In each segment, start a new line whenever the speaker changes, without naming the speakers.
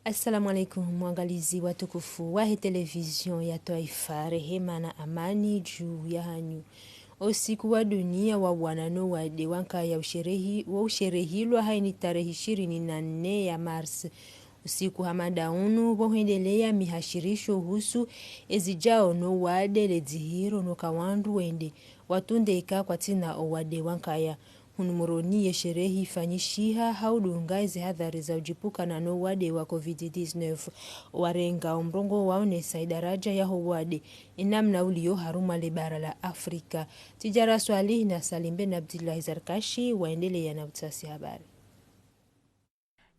Assalamu alaikum mwangalizi watukufu wa television ya Taifa, rehema na amani juu ya hanyu. Usiku wa dunia wa wanano wa dewanka ya usherehilwa haini tarehe 24 ya Mars. Usiku hamadaunu bohendelea mihashirisho husu ezijao no wade ledzihiro no kawandu wende watundeka kwa tina owade wankaya. Hunumuroni ya sherehi fanyishiha haudunga ezi hadhari za ujipuka na no wade wa COVID-19 warenga umrongo waone saidaraja ya ho wade inamna ulio haruma lebara la Afrika. Tijara Swali na Salimbe na Abdullah Zarkashi waendelea na utasi habari.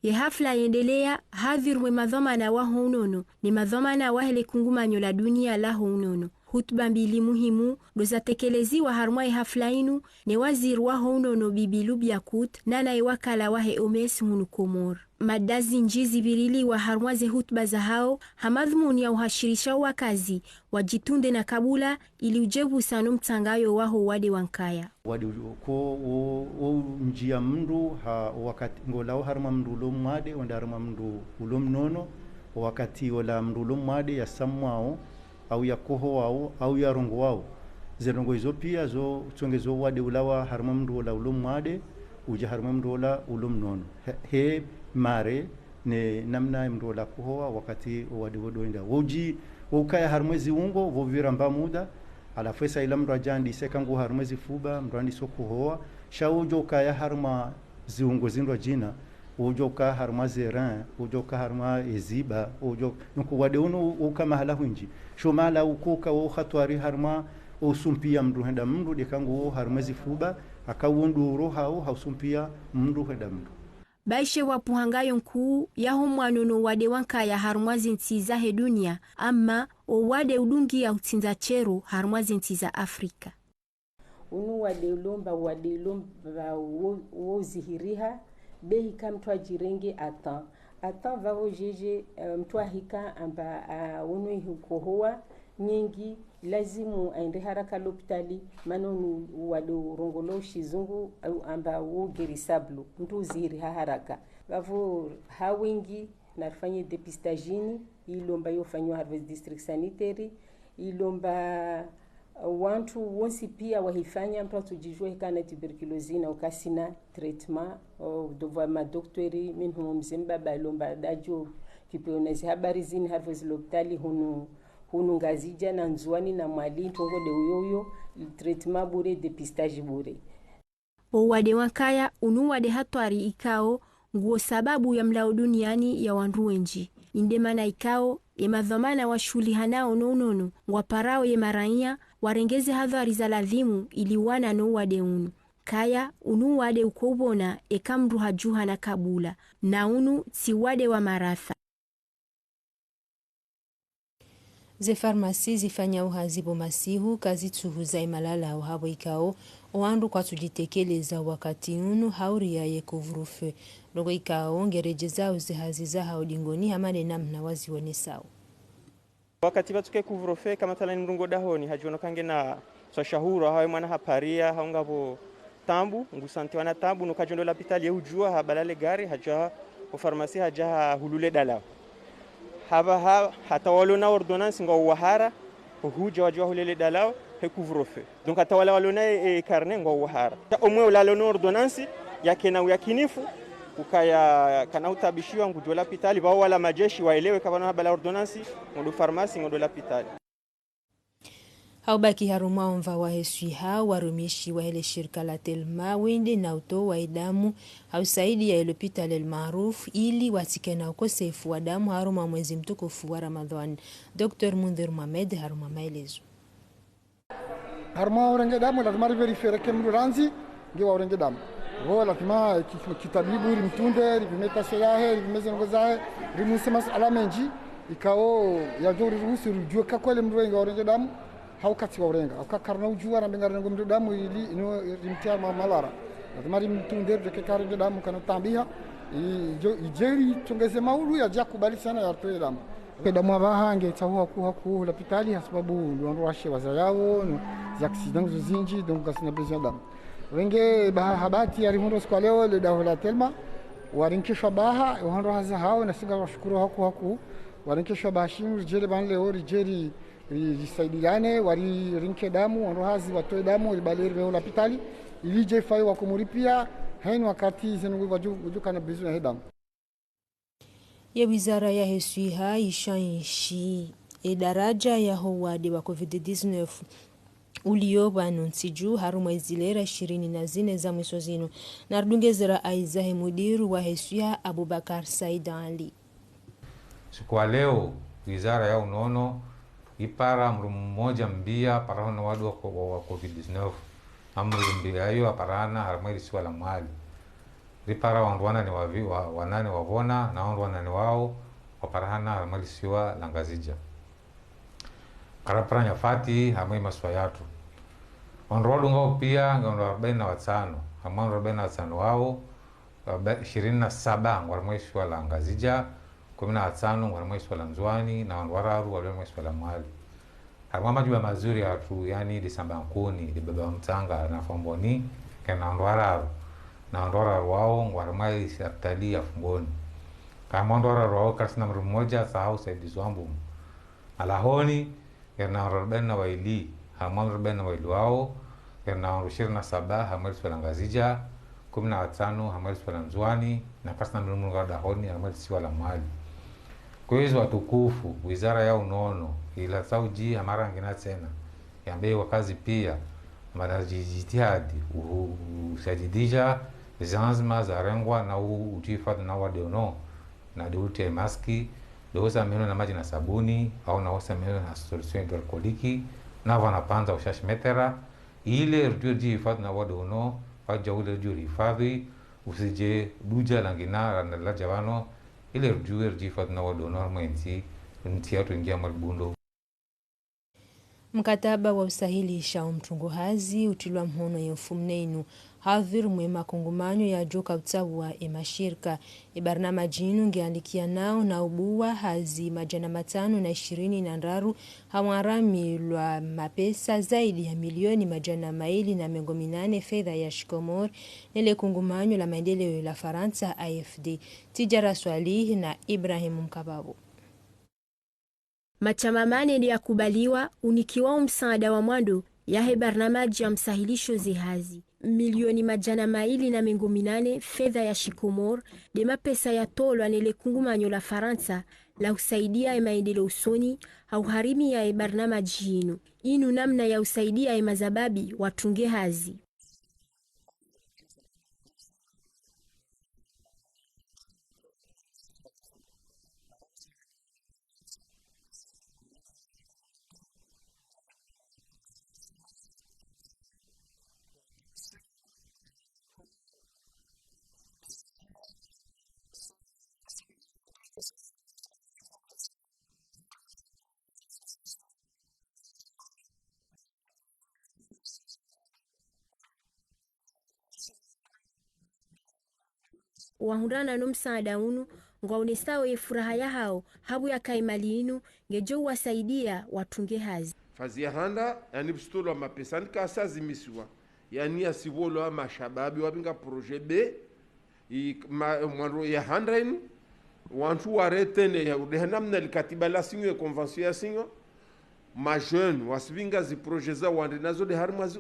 Ye hafla yendelea hadhirwe madhamana wa hunono ni madhamana wa hele kungumanyo la dunia la hunono. Hutuba mbili muhimu doza tekelezi wa harumai hafla inu ne waziri wa hunono Bibilu Biakut nana iwakala wa he Omes hunu Komor. Madazi njizi birili wa harumwaze hutuba za hao hamadhmuni ya uhashirisha wakazi wajitunde na kabula ili ujebu sanu mtangayo waho wade wankaya.
Wadi ko njia mndu wakati ngolao harma mndu lomwade wanda harma mndu ulomnono wakati wala mndu lomwade ya samwao au ya koho wao au ya rongo wao zerongo hizo pia zo tsongezo wade ulawa harma mndu wala ulomwade uja harma mndu wala ulomnono he mare ne namna mndu wala koho wakati wade wodoenda woji ukaya harmwezi ungo vovira mba muda ala fesa ila mndu ajandi sekangu harmwezi fuba mndu andi sokuhoa shaujo kaya harma ziungo zindu jina ujo ka harma zeran ujo ka harma eziba ujo nuko wade uno ukama hala hunji shomala ukuka wo khatwari harma usumpia mndu henda mndu dekangu harmwezi fuba akawonduro hao hausumpia mndu henda mndu
Baishe wapuhangayo nkuu yaho mwanono wade wankaya harumwazi ntiza he dunia ama o wade udungi ya utinza chero harumwazi ntiza Afrika.
Unu wade ulomba wozihiriha behi kamtwa jirenge atan vavo jeje mtwa hika amba unu ihukohoa nyingi lazimu aende haraka lopitali manonu wado rongolo shizungu amba wogerisablo mtu uziri haraka vavo hawingi narfanye depistagini ilomba yofanywa Harvest District Sanitary ilomba wantu wonsi pia wahifanya mtu tujijue kana tuberculosis na ukasina treatment dovwa madoktori minhu mzimba balomba dajo kipeonezi habari zini Harvest lopitali hunu ngazija na nzuani na mwali ntongo de uyoyo treatment bure depistage bure.
Wade wankaya unu wade hatwari ikao nguo sababu ya mlao duniani ya wandu wenji. Indemana ikao emadhamana wa shuli hanao nonono waparao ye maranya warengeze hadhari za ladhimu ili wana no wade unu. Kaya unu wade ukobona ekamru hajuha na kabula na unu si wade wa maratha.
Ze farmasi zifanya uhazibo masihu kazi tuhuza imalala uhabo ikao oandu kwa tujitekeleza wakati unu hauri ya yekovrufe logo ikao ngerejeza uzihaziza haudingoni hamade namna waziwone sawa
wakati batuke kuvrufe kama tala mrungo dahoni hajono kange na so shahuru hawe mwana haparia haungabo tambu ngusanti wana tambu nukajondo la pitali ujua habalale gari haja o farmasi haja hulule dala haba hata walona ordonnance ngo wahara huja wajua hulele dalao he couvre-feu donc hata walona carnet ngo wahara omwe ulalona ordonnance yake na yakinifu ukaya kana utabishiwa ngujo la pitali bao wala majeshi waelewe kama habala ordonnance ngo pharmacie ngo la pitali
haubaki haruma omva wa heswiha warumishi wa hele shirika la Telma wende na uto wa idamu hausaidi ya ilopita lel maruf ili watike na ukosefu wa damu haruma mwezi mtukufu wa Ramadhan. Dr. Mundhir Mohamed haruma maelezo.
Haruma urenge damu lazima verifere kemru ranzi nge wa urenge damu. Ho lazima kitabibu limtunde limeta sheyahe limeze ngozahe limusema alamenji ikao ya jori ruhusu rujue kakwele mruenge wa urenge damu haukati wa urenga ukakarna ujua na bengar ngomdo damu ili ino rimtia malara lazima rimtunde de kekare damu kana tambiha ijeri tungeze maulu ya jakubali sana ya toye damu damu abahange tawa ku la pitali sababu ndo washe wazayao za accident zinji donc kasina besoin damu wenge habati ya rimundo kwa leo le dawa la Telma warinkishwa baha wahando haza hao na singa washukuru haku warinkishwa bashimu rijele ban leo rijeri risaidiane wari rinke damu wahando hazi watoe damu libaleri meula pitali ilije fai wakumuripia haini wakati zenu wajuka na bizu na hedamu
ya wizara ya hesuiha ishanshi daraja ya howadi wa COVID-19 ulioba nonsiju haruma izilera 24 za mwiso zinu na rdungezera aizahe mudiru wa hesuiha Abubakar Said Ali.
Siku wa leo wizara ya unono ipara mrumu mmoja mbia parahona wadu wa COVID-19 amru mbia hiyo aparana haruma ilisiwa la mwali ripara wanduwana ni wanane wavona na wanduwana ni wao waparahana haruma ilisiwa la ngazija karapara nyafati hamai maswa yatu onrodu ngao pia ngondo 45 hamando 45 wao 27 ngwarmweshi wala ngazija 15 ngwarmweshi wala nzwani na wararu walmweshi wala mwali harma majuba mazuri hatu yani Desemba nkuni dibaba mtanga na fomboni kana wararu na wararu wao ngwarmai sertali ya fungoni kama wararu wao kasina mmoja sahau saidizi wangu alahoni yana rubena waili hamam rubena waili wao yana 27 hamali swala ngazija 15 hamali swala nzwani na kasna mrunga dahoni hamali swala mali kwa hizo watukufu wizara ya unono ila sauji amara ngina tena yambe wakazi pia manajitihadi usajidisha zanzima za rengwa na ujifadhi na wadeono na deute maski dosa meno na maji na sabuni au naosa meno na solution hidroalkoliki na wanapanza ushashmetera ile rudio hifadhi na wadono waja ule rudio hifadhi usije duja langina na la javano ile rudio hifadhi na wadono mwenzi ntiatu ingia malbundo.
Mkataba wa usahilisha umtunguhazi utilwa mhono ya mfumneinu hadhir mwema kungumanyo ya joka utawa emashirika ibarnama jinu ngeandikia nao na ubuwa hazi majana 520 hawarami lwa mapesa zaidi ya milioni majana 208 fedha ya Shikomor nile kungumanyo la maendeleo la Faransa AFD. Tijara Swalih na Ibrahim Mkababu.
Machama mane ndi yakubaliwa unikiwa msaada wa mwando yahe barnamaji ya msahilisho zihazi milioni majana 208 fedha ya Shikomor de mapesa ya tolwa nile kungumanyo la Faransa la usaidia ya maendeleo usoni au harimi ya barnamaji inu namna ya usaidia ya mazababi watunge hazi. Wahundana no msaada unu ngwaonesawo ye furaha ya hao habu ya kaimali inu ngejo wasaidia watunge hazi
fazia handa yani bistolo mapesa nikasa zimisiwa yani asibolo mashababi wabinga projet B mwaro ya handa inu wantu waretene ya udehanamna likatiba la sinyo ya convention ya sinyo ma jeune wasibinga zi projet za wande nazo de harma zi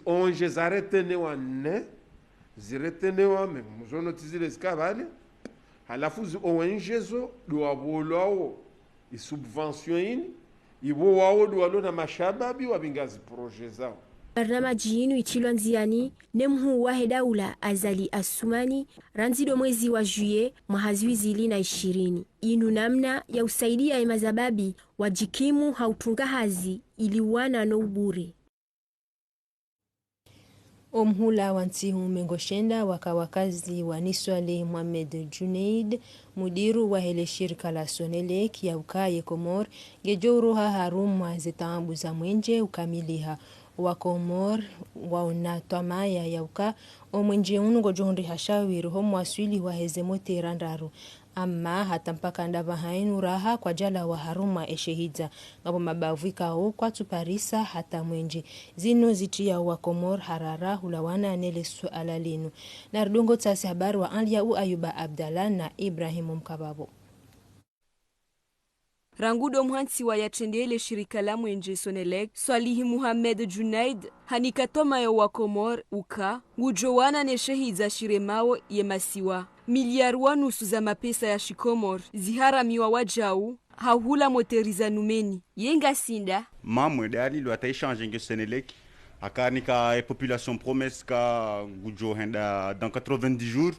ONG zaretene wane ziretenewa mzono tizile zikabale halafu zi ONG zo duwabulao isubvention ini ibo wao duwalo na mashababi wabingazi projet zao.
Barnamaji inu ichilwa nziani nemhu wahe daula Azali Asumani ranzido mwezi wa juye mwahaziwizi 2020 inu namna ya usaidia ya mazababi wajikimu hautunga hazi iliwana no ubure.
Omhula wantihu mengoshenda wakawakazi wa Niswale Mohamed Junaid mudiru wa hele shirika la Sonelek ya ukaye Komor gejoruha harumwa zitambu za mwenje ukamiliha wa Komor waona twamaya yauka omwenje ungo jondi hashawiri homo waswili wa hezemote randaru ama hata mpaka ndava hainu raha kwa jala wa haruma eshehidza ngabo mabavika ho kwa tuparisa hata mwenje zino zitia wa Komor harara hulawana nele suala lenu na rudongo tasi habari wa Anlia u Ayuba Abdallah na Ibrahim Mkababo.
Rangudo mhansi wa yatendele shirika la mwenje Sonelec Swalihi Muhammad Junaid hanikatoma ya wa Komor uka ngujowana ne shehidza shiremao ye masiwa miliari wa nusu za mapesa ya shikomor ziharamiwa wajau hahula moteriza numeni yenga sinda
mamwe dali lo ata échanger nge Senelec akanika population promesse ka ngujo henda dans 90 jours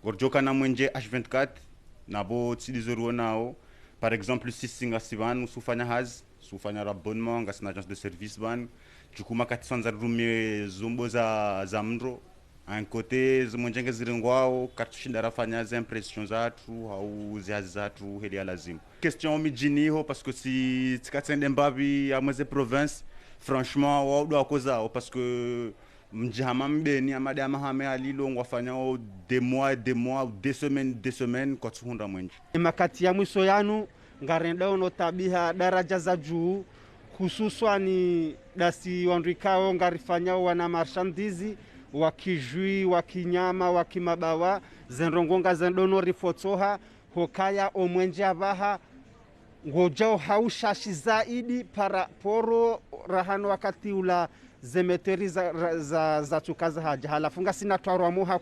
gorjoka na mwenje H24 nabo tsilizoro nao par exemple si singa sivan sufanya haz sufanya rabonnement ngas na agence de service ban chukuma 400 rumie zombo za mndro un côté zimwenjenge zirengwao katushinda rafanya za impression zatu au ziazi zatu heli lazima question mijini ho parce que si tikatsende mbavi ya mweze province franchement wa do akozao parce que mjihama mbeni amadama hame alilo ngwafanya des mois ou des semaines kwa tuhunda mwenje
makati ya mwiso yanu ngarenda ono tabiha daraja za juu hususani dasi wandikao ngarifanyao wana marchandise wakijui wakinyama wakimabawa zenrongonga zendono rifotsoha hokaya omwenje abaha ngojao haushashi zaidi para poro rahano wakati ula zemeteri za tukaza haja halafunga sina twarwa moha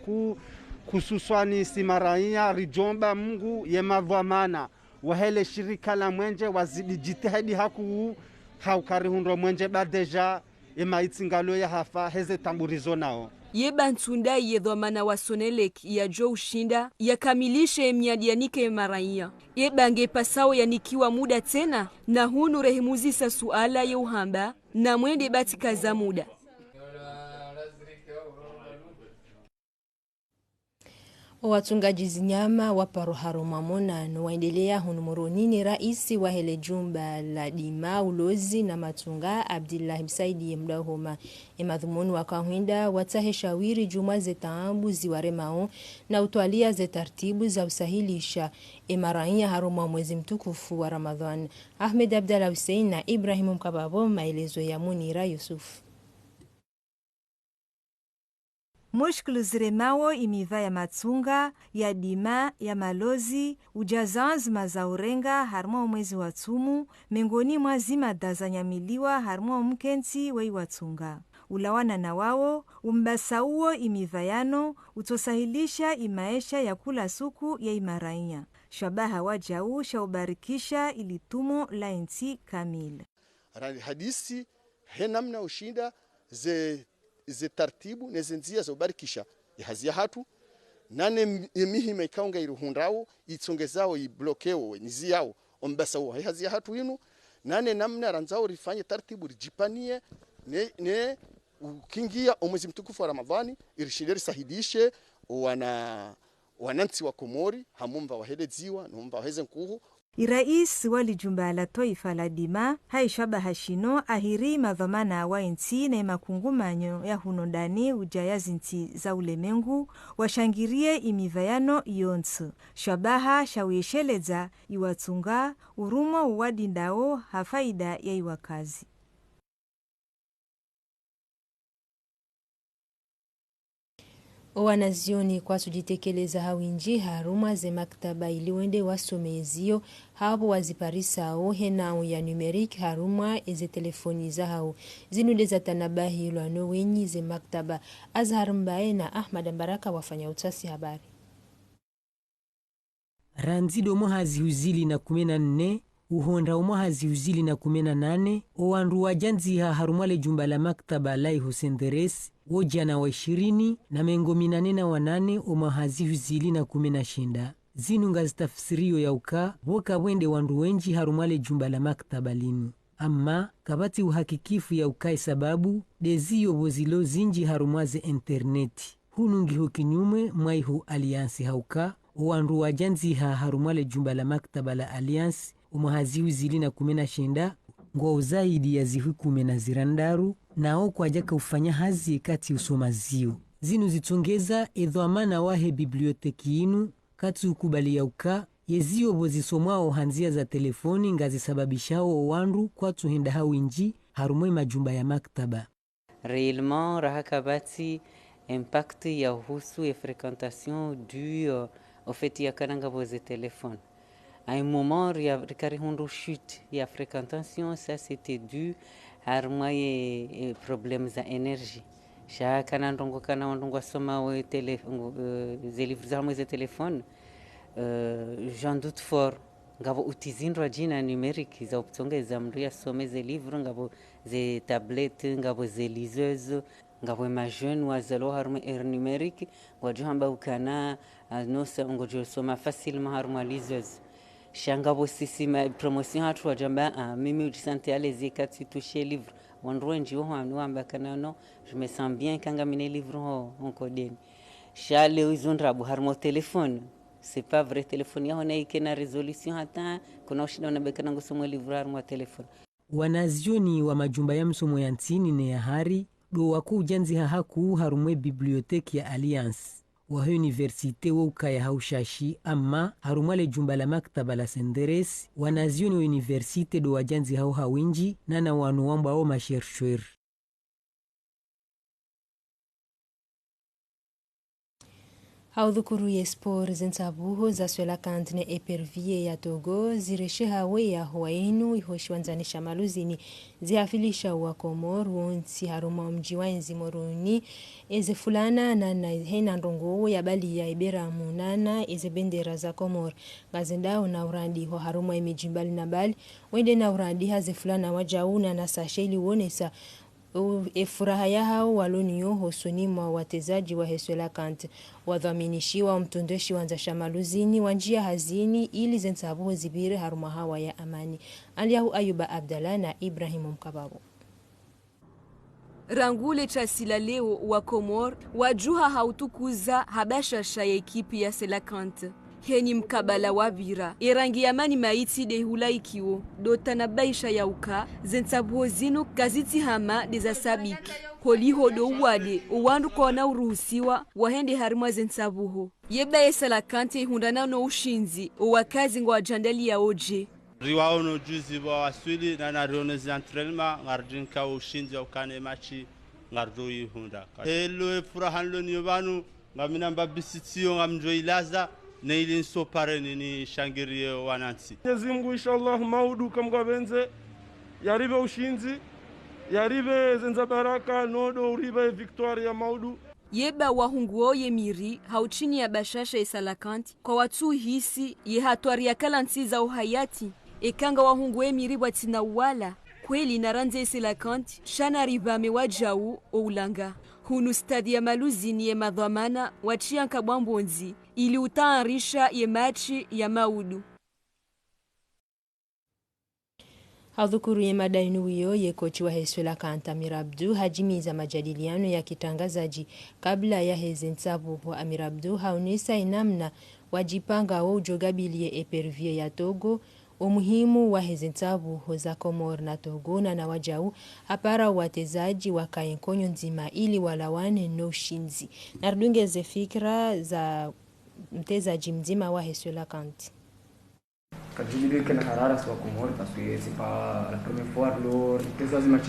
kususwani simaraia rijomba Mungu yemavamana wahele shirika la mwenje wazidi jitihadi haku haukari hundo mwenje badeja emaitsingalo ya hafa heze tamburizo nao
yeba ntunda yedhomana wa Sonelec ya jo ushinda yakamilishe miadianike maraia yeba ngepasao yanikiwa muda tena na hunu rehimuzisa suala ya uhamba na mwende batika za muda.
Watungaji zinyama wa Paroharo Mamonano waendelea hunumuronini raisi wa hele jumba la dima ulozi na matunga Abdullah Msaidi Mdahoma emadhumunu wakahwenda wataheshawiri juma zetaambu ziwaremao na utwalia zetartibu za usahilisha emaraia haruma mwezi mtukufu wa Ramadhan. Ahmed Abdallah Hussein na Ibrahim Mkababo, maelezo ya Munira Yusuf.
Mushkulu ziremao imiva ya matsunga, ya dima, ya malozi, ujazanzi mazaurenga harmo mwezi watsumu, mengoni mwazima dazanyamiliwa harmo mkenzi wei watsunga. Ulawana na wao, umbasauo imivayano, utosahilisha imaesha ya kula suku ya imaraia. Shabaha wajau shaubarikisha ilitumo la inti kamil.
Hadisi henamna ushinda ze tartibu nezendzia za ubarikisha yahazia hatu nane mihima ikaunga iruhundao itsongezao iblokeo niziao ombasao hazia hatu inu nane namna ranzao rifanye tartibu rijipanie ne ukingia omwezi mtukufu wa Ramadhani irishinderi sahidishe wanansi wa Komori hamumva wahedeziwa nomba waheze nkuhu.
Irais wali jumba la toifa la dima haishaba hashino ahiri madhamana wa inti na makungumanyo ya hunondani ujayazi nti za ulemengu washangirie imivayano yonsu. Shabaha shawesheleza iwatunga urumo uwadindao hafaida ya iwakazi.
Wanazioni kwa sujitekeleza hawinji haruma ze maktaba iliwende wasomezio hapo waziparisa au henao ya numerik haruma eze telefoni za hao zinude za tanabahi ilwano wenyi ze maktaba. Azhar Mbae na Ahmad Mbaraka wafanya utasi habari.
Ranzido mohazi uzili na 14 uhonda umohazi uzili na 18 owandu wajanzi harumale jumba la maktaba lai Husenderes wojana wa 20 na mengo 8 umohazi uzili na 16 zinunga zitafsirio ya uka woka wende wandu wenji harumale jumba la maktaba linu amma kabati uhakikifu ya ukai sababu deziyo wozilo zinji harumwaze interneti hunungi hukinyume mwaihu aliansi hauka wandu wajanzi harumale jumba la maktaba la Alliance umohazi uzili na 16 ngwa uzaidi ya zihu 10 zirandaru nao kwajaka ufanya hazi kati usomazio zinu zitongeza edhoamana wahe biblioteki inu kati ukubali ya uka yezio bozisomwao hanzia za telefoni ngazisababishao wandu kwa tuhenda hawinji harumwe majumba ya maktaba.
Réellement rahakabati impact ya husu et fréquentation due au fait ya kananga boze téléphone. À un moment il y a une chute ya fréquentation, ça c'était dû harumwe et problèmes d'énergie. Sha kana ndongo kana ndongo soma we les livres za mweze téléphone. J'en doute fort ngabo utizindwa jina numerique za optongeza mndu ya some ze livre ngabo ze tablette ngabo ze liseuse ngabo ma jeune wazalo harma numerique ngojamba ukana nosa ngojo soma facilement harma liseuse shangabo sisi ma promotion hatu wajamba mimi ujisante à l'aise kati toucher livre wandwenji wanu amba kana no je me sens bien kanga mine livre en kodeni shale uzundra bu harma téléphone. C'est pas vrai téléphone ya hona ikena resolution hata kuna ushida unabekana ngusomwe livrar mwa telefoni.
Wanazioni wa majumba ya msomo ya ntini ne ya hari do waku ujanzi hahaku harumwe biblioteki ya Alliance wa universite wa ukaya haushashi ama harumwale jumba la maktaba la Senderes wanazioni wa universite do wajanzi hau hawinji nana wanu wamba o mashershwer.
Haudhukuru ye spor zensabuho za swela kantne epervie ya Togo zireshe hawe ya huwainu ihoshwanzanisha maluzini zihafilisha wa Komor wonsi haruma mji wa Nzimoroni eze fulana na hena ndongo ya bali ya ibera munana eze bendera za Komor gazendao na urandi ho haruma imijimbali na bali wende na urandi haze fulana wajauna na sasheli wonesa furaha ya hao waloniyo hosoni mwa watezaji wa Heswela Kant wadhaminishiwa mtondoshi wanza shamaluzini wanjia hazini ili zensabuho zibire haruma hawa ya amani. Aliyahu Ayuba Abdallah na Ibrahimu Mkababu.
Rangule chasila leo wa Komor wajuha hautukuza habasha shaya ekipi ya Selakant. Heni mkabala wabira erangi ya mani maiti de hula ikiwo dota na baisha ya uka zensabuho zinu gaziti hama de za sabiki holi hodo uwade uwandu kwa na uruhusiwa wahende harimwa zensabuho yeba esala kante hundana no ushinzi uwakazi ngwa jandali ya oje
riwao no juzi wa waswili na nariono zentrelma ngardinka ushinzi ukane machi ngardoi hunda helo furahanlo nyobanu ngamina mbabisitio ngamjoilaza na ili nsopare ni shangirie wanansi.
Mwenyezi Mungu inshallah maudu kamgwa benze yaribe ushinzi yaribe zenza baraka nodo uribe victoria maudu
yeba wahunguo ye miri hauchini ya bashasha isalakanti kwa watu hisi ye hatwari ya kalansi za uhayati ekanga wahunguo miri watina wala kweli naranze isalakanti shana ribame wajau oulanga hunu stadi ya maluzini ye madhamana wachianka bwambonzi ili utaanrisha ye machi ya maudu.
Haudhukuru ye madainuyo ye kochi wa Heswela Kant Amir Abdu hajimiza majadiliano ya kitangazaji kabla ya hezensabu wa Amir Abdu haunisa inamna wajipanga wa ujogabilie epervie ya Togo umuhimu wa hezensabu za Komor na Togo na wajau hapara watezaji wakaenkonyo nzima ili walawane no shinzi. Nardungeze fikra za mtezaji mzima wa Heswela Kant.
Kajulile kena harara sur Comore parce que c'est pas la première fois lors des matchs.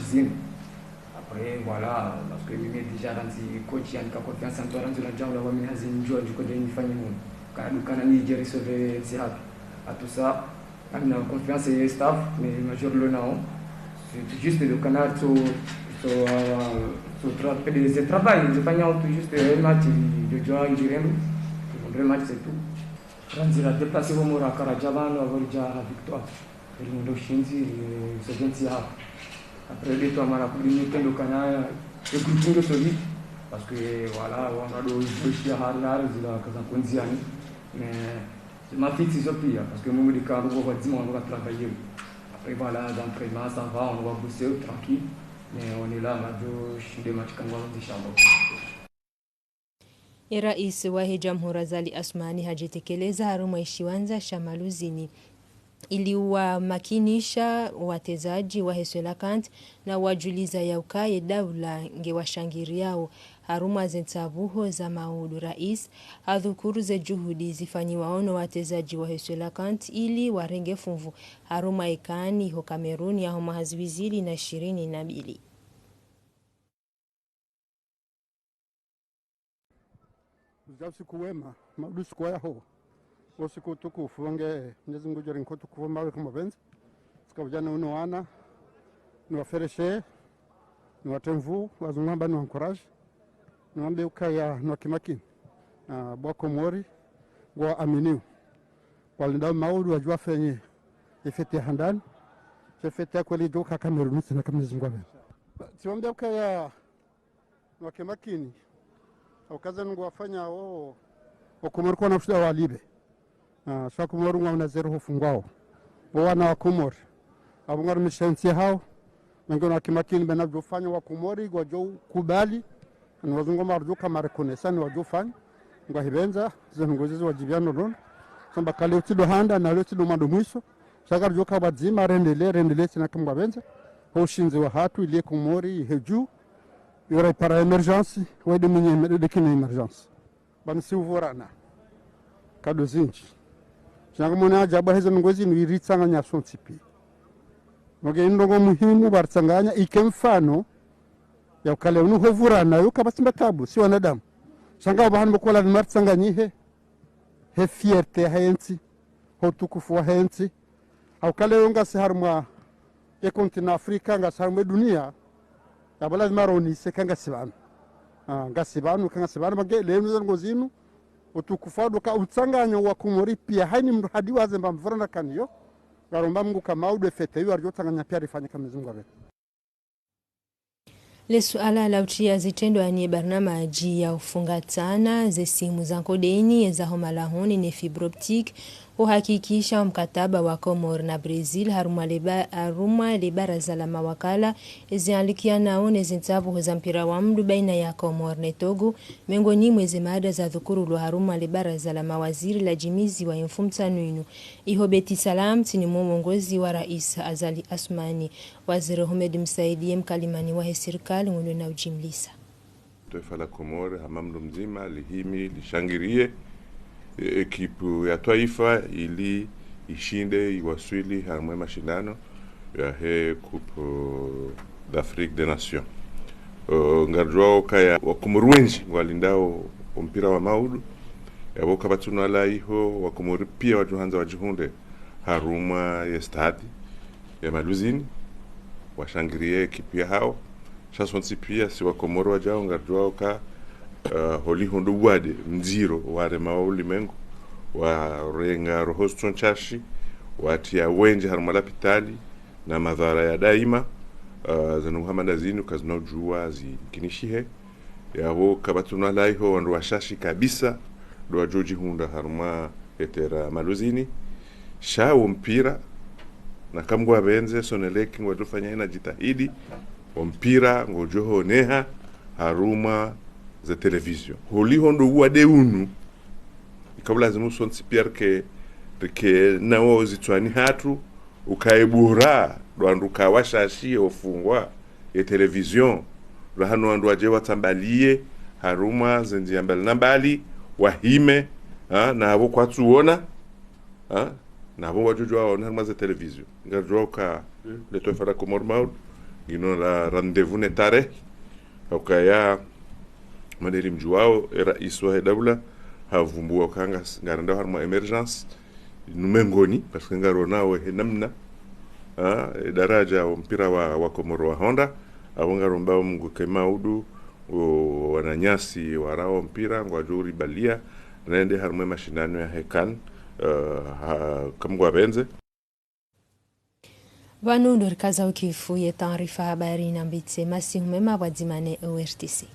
Après voilà parce que mimi déjà ranzi coach yanika confiance en toi ranzi la jambo la mimi hazini njoo ndiko ndio nifanye nini kana ni jeri sauver c'est happy à tout ça on a confiance et staff mais major le nom c'est juste le canal so travail je fanya tout juste un match de joie ingirendo un match c'est tout ranzira déplacer au Mora Karajabano avorja victoire il ndo shinzi segenzi hapo après les toi mara kubini kendo kana le groupe solide parce que voilà on a doshi harar zila kaza konziani mais ma fixe is pia parce que nous les cargo va dire on va travailler après voilà d'entraînement ça va on va bosser tranquille mais on est là majo shinde match kangwa ndishamba.
Rais wa Jamhuri Zali Asmani hajitekeleza haruma ishiwanza shamaluzini iliwamakinisha watezaji wa Hesolakant na wajuliza ya ukaye daula nge washangiriao haruma zensabuho za maudu. Rais adhukuru ze juhudi zifanyiwa ono watezaji wa Hesolakant ili warenge funvu haruma ikani ho Kameruni ya homa haziwizili na 22.
Usiku wema, maudu siku yaho. Usiku tukufu wange Mwenyezi Mungu jori nkotu kufu mawe kama benzi. Sika ujana uno wana, ni wafereshe, ni watemvu, wazungamba ni wankoraji. Ni wambe ukaya ni wakimakini. Bwako mori, wa aminiu. Walinda maudu wajua fenye efete ya handani. Efete ya kweli joka Kameruni sana kama Mwenyezi Mungu abe. Tiwambe ukaya ni wakimakini. Ukaza nungu wafanya wakumori kwa nafusida walibe. Swa kumori nga unazero hufungwao. Wana wakumori. Abungaru mishensi hao. Mengine wakimakini benabjo fanya wakumori. Wajo kubali. Nwazungo marjo kama rekonesani wajo fanya. Nga hibenza. Zenungozizi wajibiano rono. Samba kale utido handa na utido mando mwisho. Shakar joka wadzima rendele sina kama benza. Hoshinzi wa hatu ilie kumori heju. Yora para emergência, ou de minha de que na emergência. Bam se uvorana. Kado zinchi. Changa mona jaba heza ngozi ni ritsanga nya sontipi. Ngoge ndongo muhimu bartsanganya ikemfano ya ukale unu hovurana yo kabasimba tabu si wanadamu. Changa bahan bokola ni martsanganyihe. He fierté haensi. Ho tukufu wa haensi. Au kale yonga se harma e kontina Afrika nga sarme dunia. Ya bala maroni se kanga sibanu. Ngasibanu kanga sibanu bage lemu ngozinu utukufadu ka utsanganyo wa kumori pia haini mndu hadi wazemba mvurana kaniyo. Garomba Mungu kama ude fete yu arjo tanganya pia rifanye kama Mwenyezi Mungu.
Le suala la utia zitendo anie barnamaji ya ufungatana ze simu za kodeni za homalahoni ne fibroptique uhakikisha mkataba wa Komor na Brazil haruma baraza la mawakala zianlikia naone zintabu za mpira wa mdu baina ya Komor na Togo miongoni mwezi mada za dhukuru lo haruma baraza la mawaziri la jimizi wa infumtanunu ihobeti salam tini mwongozi wa Rais Azali Asmani waziri Ahmed Msaidie mkalimani wa serikali ngono na ujimlisa
taifa la Komor hamamdu mzima lihimi lishangirie ekipu ya taifa ili ishinde iwasili harumwe mashindano ya he Coupe d'Afrique des Nations. Ngarjwao kaya wakumuru wenji walindao mpira wa maudu ya boka batunu ala iho wakumuru pia wajuhanza wajihunde haruma ya stadi ya maluzini washangirie ekipu ya hao shasonsi pia si wakumuru wajao ngarjwao ka holi hundu wade mziro ware mauli mengu wa renga rohoston chashi watia wenje harumala pitali na madhara ya daima zanu Muhammad azinu kazino juwa zikinishihe yawo kabatuna laiho wandu washashi kabisa do wajoji hunda haruma etera maluzini shawo mpira na kamgwa benze soneleki ngwadufanya ina jitahidi mpira ngojoho neha haruma za television holi hondo wade unu ikabla zimu sonsi pierre ke nawo zitwani hatu ukaibura dwandu kawashashi ofungwa ya television rahano wandu waje watambalie haruma zendiambal nambali wahime na abo kwatuona na abo wajujwa haruma za television ngarjwa ka le tofara Komor maud gino la rendez-vous netare ukaya maderi mjuao rais wa dawla havumbua kanga ngaranda harma emergence numengoni parce que ngarona we namna daraja wa mpira wa Komoro wa Honda abongaromba Mungu kemaudu wananyasi warao mpira ngwajuri balia naende harma mashindano ya hekan kamgwa benze
Vanu ndo rikaza ukifu ye taarifa habari na mbitse masi humema wadzimane ORTC.